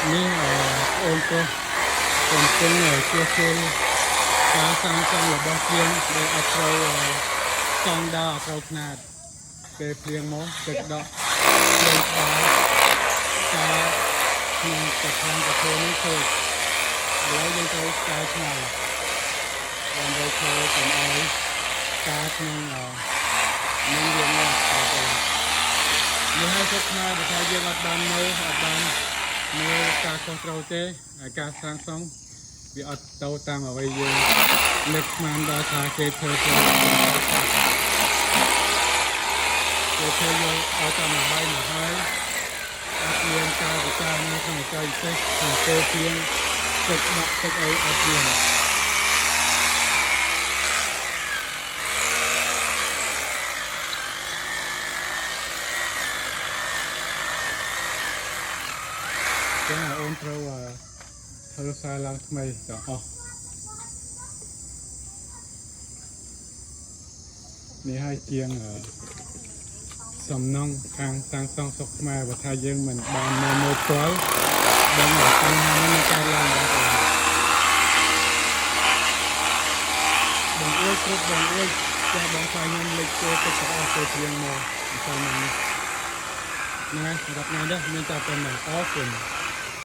នេះអូនប្រុសកំពុងជួសជុលការសាងសង់របស់ជាងដែលអត់ត្រូវចង់ដើរអត់ត្រូវខ្នាតពេលភ្លៀងមកទឹកដក់ភ្លៀងស្ដាយការក្នុងទឹកខាងប្រភេទនេះគឺឥឡូវយើងត្រូវកែច្នៃដើម្បីធ្វើកុំឲ្យការក្នុងនឹងវាងាប់ទៅនេះហើយសុខស្មារតីថាយើងអត់បានមើលការខុសត្រូវទេហើយការសាងសង់វាអត់ទៅតាមអ្វីយើងនឹកស្មានដល់ថាគេធ្វើទៅគេធ្វើយកឲ្យតាមអ្វីមកហើយអត់មានការវិចារនៅក្នុងចៃពិសេសក្នុងពេលជាងទឹកដាក់ទឹកអីអត់មានចាអូនត្រូវធ្វើសារឡើងថ្មីទាំងអស់នេះហើយជាងសំណងខាងសាងសង់សុខខ្មែរបើថាយើងមិនបានមើលផ្ទាល់ដឹងថាបញ្ហានេះកើតឡើងបងប្អូនបងអើយគ្រប់បងអើយចាស់បងស្រីខ្ញុំលេចចូលទឹកទាំងអស់ទៅជាងមកអញ្ចឹងនេះសម្រាប់ថ្ងៃនេះមានតែប៉ុណ្ណឹងអរគុណ